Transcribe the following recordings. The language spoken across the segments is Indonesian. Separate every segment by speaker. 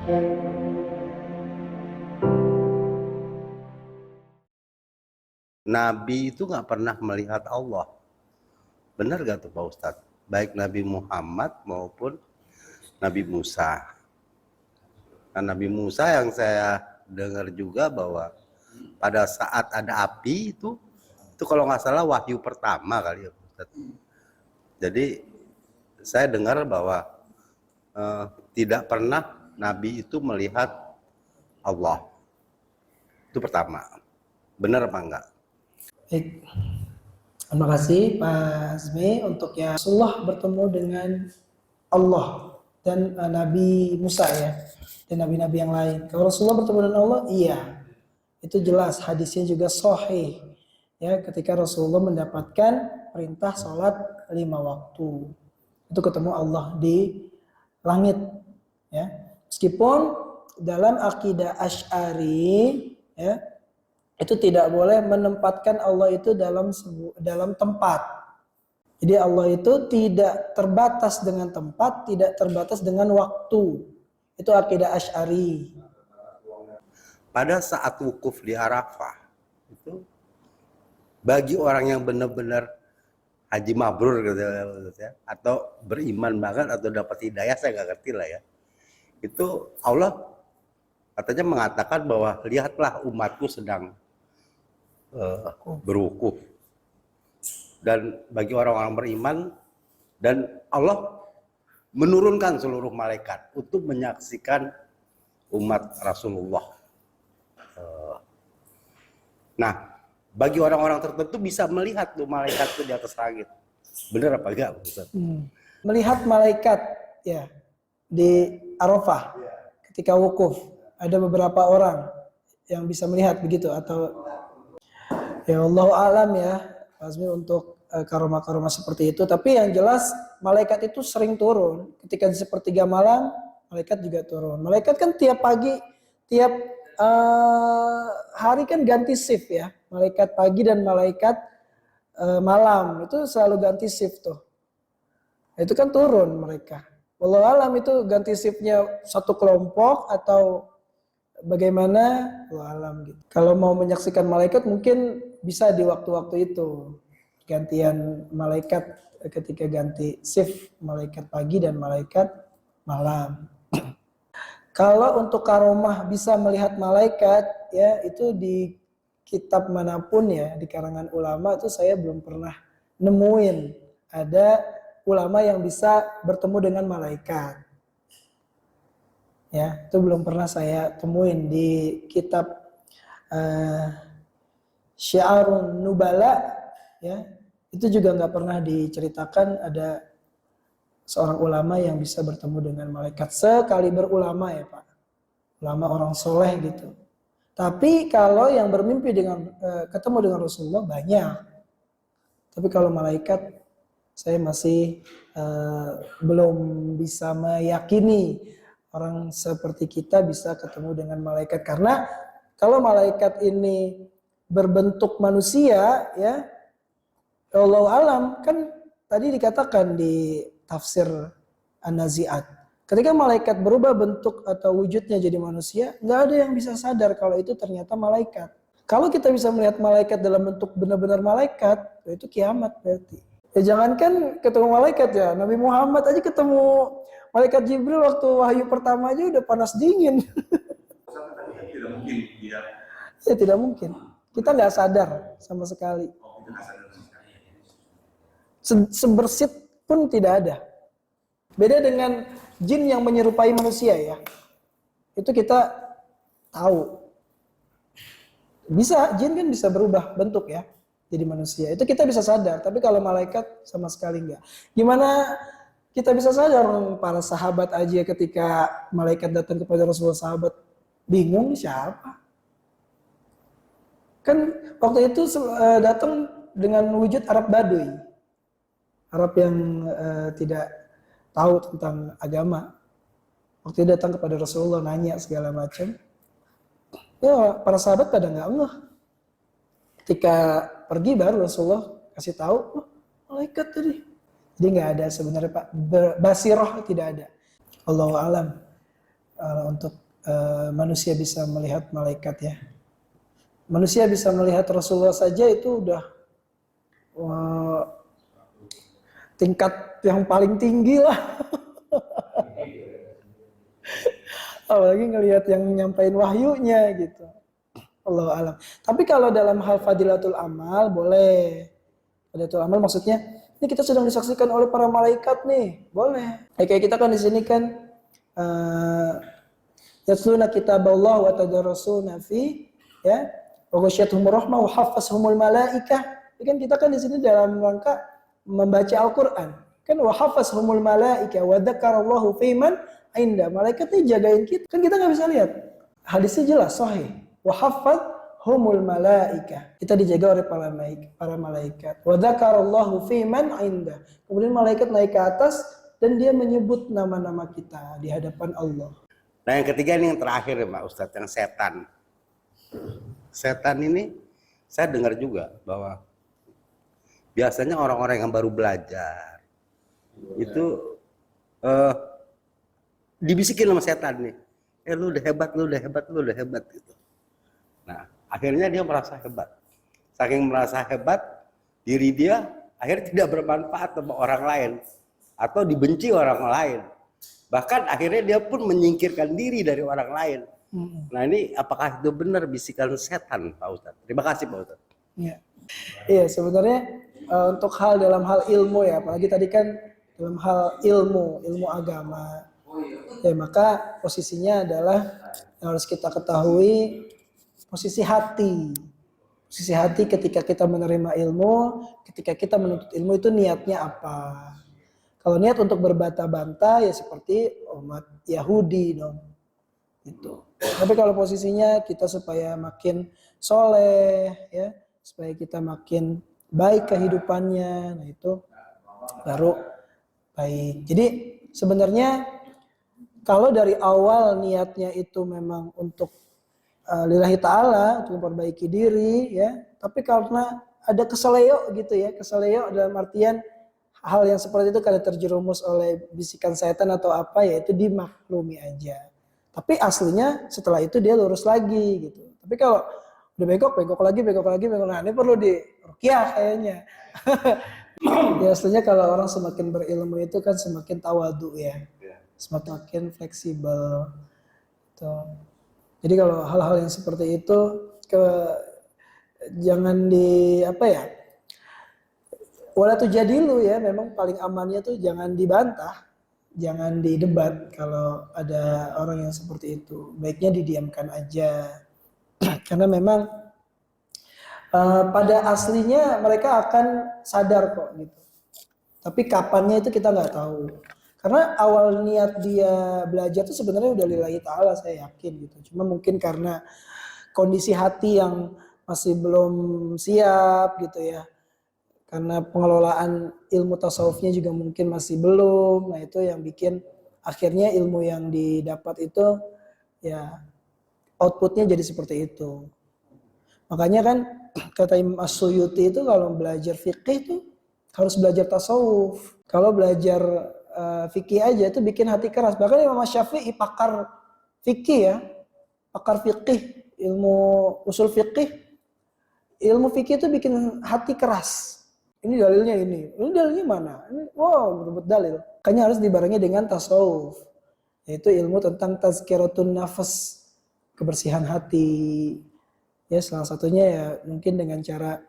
Speaker 1: Nabi itu nggak pernah melihat Allah. Benar gak tuh Pak Ustadz? Baik Nabi Muhammad maupun Nabi Musa. Nah, Nabi Musa yang saya dengar juga bahwa pada saat ada api itu kalau nggak salah wahyu pertama kali ya Pak Ustadz. Jadi saya dengar bahwa tidak pernah Nabi itu melihat Allah. Itu pertama. Benar apa enggak?
Speaker 2: Baik. Terima kasih Pak Azmi untuk yang Rasulullah bertemu dengan Allah dan Nabi Musa ya, dan nabi-nabi yang lain. Kalau Rasulullah bertemu dengan Allah, iya, itu jelas, hadisnya juga sahih ya, ketika Rasulullah mendapatkan perintah sholat 5 waktu itu ketemu Allah di langit ya. Meskipun dalam akidah Asy'ari ya, itu tidak boleh menempatkan Allah itu dalam tempat. Jadi Allah itu tidak terbatas dengan tempat, tidak terbatas dengan waktu. Itu akidah Asy'ari.
Speaker 1: Pada saat wukuf di Arafah itu bagi orang yang benar-benar haji mabrur gitu ya, atau beriman banget atau dapat hidayah, saya nggak ngerti lah ya. Itu Allah katanya mengatakan bahwa lihatlah umatku sedang berwukuf. Dan bagi orang-orang beriman, dan Allah menurunkan seluruh malaikat untuk menyaksikan umat Rasulullah. Nah, bagi orang-orang tertentu bisa melihat tuh malaikat itu di atas langit. Benar apa enggak, Ustaz?
Speaker 2: Melihat malaikat ya di Arafah ketika wukuf, ada beberapa orang yang bisa melihat begitu, atau ya Allah alam ya Azmi untuk karomah-karomah seperti itu. Tapi yang jelas malaikat itu sering turun. Ketika di sepertiga malam malaikat juga turun. Malaikat kan tiap pagi, tiap hari kan ganti shift ya. Malaikat pagi dan malaikat malam itu selalu ganti shift tuh. Itu kan turun mereka. Wallahu alam itu ganti shiftnya satu kelompok atau bagaimana, wallahu alam gitu. Kalau mau menyaksikan malaikat mungkin bisa di waktu-waktu itu. Gantian malaikat ketika ganti shift, malaikat pagi dan malaikat malam. Kalau untuk karomah bisa melihat malaikat ya, itu di kitab manapun ya, di karangan ulama itu saya belum pernah nemuin ada ulama yang bisa bertemu dengan malaikat. Ya, itu belum pernah saya temuin di kitab Syiarun Nubala ya. Itu juga nggak pernah diceritakan ada seorang ulama yang bisa bertemu dengan malaikat sekaliber ulama ya Pak. Ulama orang soleh gitu. Tapi kalau yang bermimpi dengan ketemu dengan Rasulullah banyak. Tapi kalau malaikat saya masih belum bisa meyakini orang seperti kita bisa ketemu dengan malaikat. Karena kalau malaikat ini berbentuk manusia ya, Allah alam, kan tadi dikatakan di tafsir An-Nazi'at, ketika malaikat berubah bentuk atau wujudnya jadi manusia, nggak ada yang bisa sadar kalau itu ternyata malaikat. Kalau kita bisa melihat malaikat dalam bentuk benar-benar malaikat, itu kiamat berarti. Ya jangankan ketemu malaikat ya, Nabi Muhammad aja ketemu malaikat Jibril waktu wahyu pertama aja udah panas dingin.
Speaker 3: Tidak mungkin dia.
Speaker 2: Ya tidak mungkin. Kita nggak sadar sama sekali. Sebersit pun tidak ada. Beda dengan jin yang menyerupai manusia ya. Itu kita tahu. Bisa, jin kan bisa berubah bentuk ya jadi manusia. Itu kita bisa sadar, tapi kalau malaikat sama sekali enggak. Gimana kita bisa sadar? Para sahabat aja ketika malaikat datang kepada Rasulullah, sahabat bingung siapa? Kan waktu itu datang dengan wujud Arab Baduy. Arab yang tidak tahu tentang agama. Waktu itu datang kepada Rasulullah nanya segala macam. Ya para sahabat pada nggak ngeh. Ketika pergi baru Rasulullah kasih tahu, oh, malaikat tadi. Jadi nggak ada sebenarnya Pak, basirah tidak ada. Allahu alam. untuk manusia bisa melihat malaikat ya. Manusia bisa melihat Rasulullah saja itu udah tingkat yang paling tinggi lah. Apalagi ngelihat yang nyampain wahyunya gitu. Allahu alam. Tapi kalau dalam hal fadilatul amal boleh. Fadilatul amal maksudnya ini kita sedang disaksikan oleh para malaikat nih, boleh. Kayak kita kan di sini kan yatluna kitaballah wa tadarrusuna fi ya wa ghasyiyatuhumur rahmah wa haffazhumul malaikah. Kan kita kan di sini dalam rangka membaca Al-Qur'an. Kan wa haffazhumul malaikah wa dzakarallahu fiman inda. Malaikat ini jagain kita. Kan kita nggak bisa lihat. Hadisnya jelas sahih. Wa haffazhumul malaikah. Kita dijaga oleh para malaikat. Wa dzakarallahu fiman inda. Kemudian malaikat naik ke atas dan dia menyebut nama-nama kita di hadapan Allah.
Speaker 1: Nah yang ketiga ini yang terakhir ya Pak Ustadz, yang setan. Setan ini saya dengar juga bahwa biasanya orang-orang yang baru belajar itu dibisikin sama setan nih, lu udah hebat, lu udah hebat, lu udah hebat gitu. Nah akhirnya dia merasa hebat. Saking merasa hebat, diri dia akhirnya tidak bermanfaat sama orang lain atau dibenci orang lain. Bahkan akhirnya dia pun menyingkirkan diri dari orang lain. Nah ini apakah itu benar bisikan setan Pak Ustadz? Terima kasih Pak Ustadz.
Speaker 2: Iya sebenarnya untuk hal dalam hal ilmu ya, apalagi tadi kan dalam hal ilmu agama. Ya maka posisinya adalah yang harus kita ketahui posisi hati. Posisi hati ketika kita menerima ilmu, ketika kita menuntut ilmu itu niatnya apa? Kalau niat untuk berbantah-bantah ya seperti umat Yahudi dong. Gitu. Tapi kalau posisinya kita supaya makin soleh, ya, supaya kita makin baik kehidupannya, nah itu baru baik. Jadi sebenarnya kalau dari awal niatnya itu memang untuk lillahi ta'ala, untuk memperbaiki diri, ya, tapi karena ada keseleo gitu ya, keseleo dalam artian hal yang seperti itu karena terjerumus oleh bisikan setan atau apa ya itu dimaklumi aja. Tapi aslinya setelah itu dia lurus lagi gitu. Tapi kalau udah bengkok lagi. Nah ini perlu diruqyah kayaknya. Ya aslinya kalau orang semakin berilmu itu kan semakin tawadu ya. Semakin fleksibel. Gitu. Jadi kalau hal-hal yang seperti itu jangan di apa ya? Wala tujadilu ya, memang paling amannya tuh jangan dibantah, jangan didebat kalau ada orang yang seperti itu. Baiknya didiamkan aja. Karena memang pada aslinya mereka akan sadar kok gitu. Tapi kapannya itu kita nggak tahu. Karena awal niat dia belajar tuh sebenarnya udah lillahi ta'ala saya yakin gitu. Cuma mungkin karena kondisi hati yang masih belum siap gitu ya. Karena pengelolaan ilmu tasawufnya juga mungkin masih belum. Nah itu yang bikin akhirnya ilmu yang didapat itu ya outputnya jadi seperti itu. Makanya kan kata Imam As-Suyuti itu kalau belajar fikih itu harus belajar tasawuf. Kalau belajar fikih aja itu bikin hati keras. Bahkan Imam Syafi'i pakar fikih ya. Pakar fikih, ilmu usul fikih. Ilmu fikih itu bikin hati keras. Ini dalilnya ini dalilnya mana? Wow, betul-betul dalil. Makanya harus dibarengi dengan tasawuf, yaitu ilmu tentang tazkiratun nafas, kebersihan hati. Ya salah satunya ya mungkin dengan cara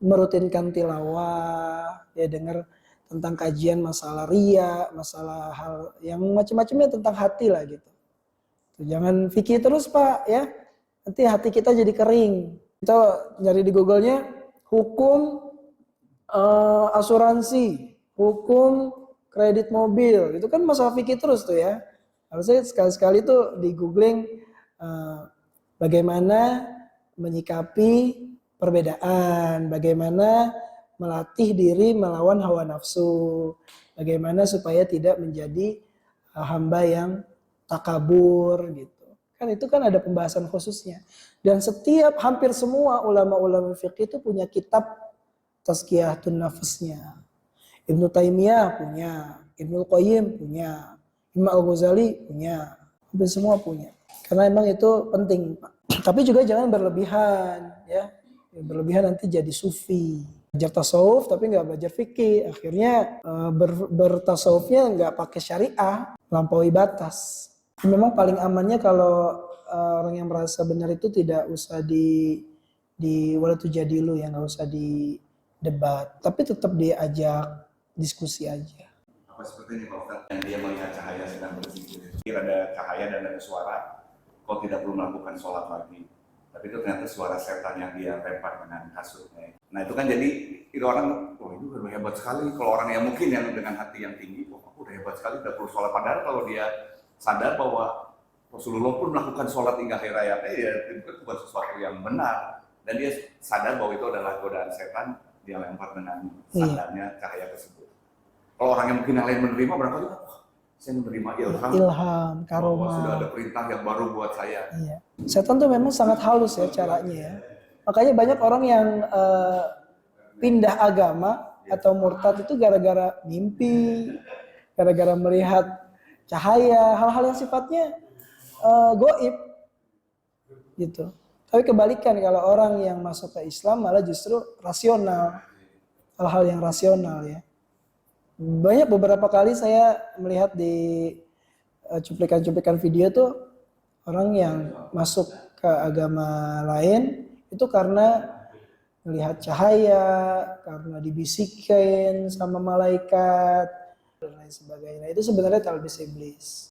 Speaker 2: merutinkan tilawah, ya dengar tentang kajian masalah riya, masalah hal yang macam-macamnya tentang hati lah gitu. Jangan fikir terus Pak ya, nanti hati kita jadi kering. Kita nyari di Google-nya hukum asuransi, hukum kredit mobil, itu kan masalah fikih terus tuh ya. Harusnya sekali-sekali tuh di googling bagaimana menyikapi perbedaan, bagaimana melatih diri melawan hawa nafsu, bagaimana supaya tidak menjadi hamba yang takabur gitu. Kan itu kan ada pembahasan khususnya. Dan hampir semua ulama-ulama fikih itu punya kitab tazkiyatun nafasnya. Ibnu Taimiyah punya, Ibnu Qayyim punya, Imam Al-Ghazali punya. Hampir semua punya. Karena emang itu penting, Pak. Tapi juga jangan berlebihan, ya. Berlebihan nanti jadi sufi. Belajar tasawuf tapi nggak belajar fikih. Akhirnya bertasawufnya nggak pakai syariah, lampaui batas. Memang paling amannya kalau orang yang merasa benar itu tidak usah di walatu jadilu, ya, nggak usah di debat. Tapi tetap diajak diskusi aja.
Speaker 3: Apa seperti ini Pak Ustadz, yang dia melihat cahaya sedang berzikir. Kira ada cahaya dan ada suara, kau tidak perlu melakukan sholat lagi. Tapi itu ternyata suara setan yang dia lempar dengan kasurnya. Nah itu kan jadi itu orang, oh itu udah hebat sekali. Kalau orang yang mungkin yang dengan hati yang tinggi, oh aku udah hebat sekali, udah perlu sholat. Padahal kalau dia sadar bahwa Rasulullah pun melakukan sholat hingga akhir hayatnya, ya itu kan bukan sesuatu yang benar. Dan dia sadar bahwa itu adalah godaan setan, dia lempar dengan sadarnya cahaya tersebut. Kalau orang yang mungkin yang lain menerima, barangkali, saya menerima
Speaker 2: Ilham, karomah.
Speaker 3: Sudah ada perintah yang baru buat saya.
Speaker 2: Iya. Setan tuh memang sangat halus ya caranya ya. Makanya banyak orang yang pindah agama atau murtad itu gara-gara mimpi, gara-gara melihat cahaya, hal-hal yang sifatnya goib gitu. Tapi kebalikan, kalau orang yang masuk ke Islam malah justru rasional, hal-hal yang rasional ya. Banyak beberapa kali saya melihat di cuplikan-cuplikan video tuh orang yang masuk ke agama lain itu karena melihat cahaya, karena dibisikin sama malaikat dan lain sebagainya. Itu sebenarnya talbis iblis.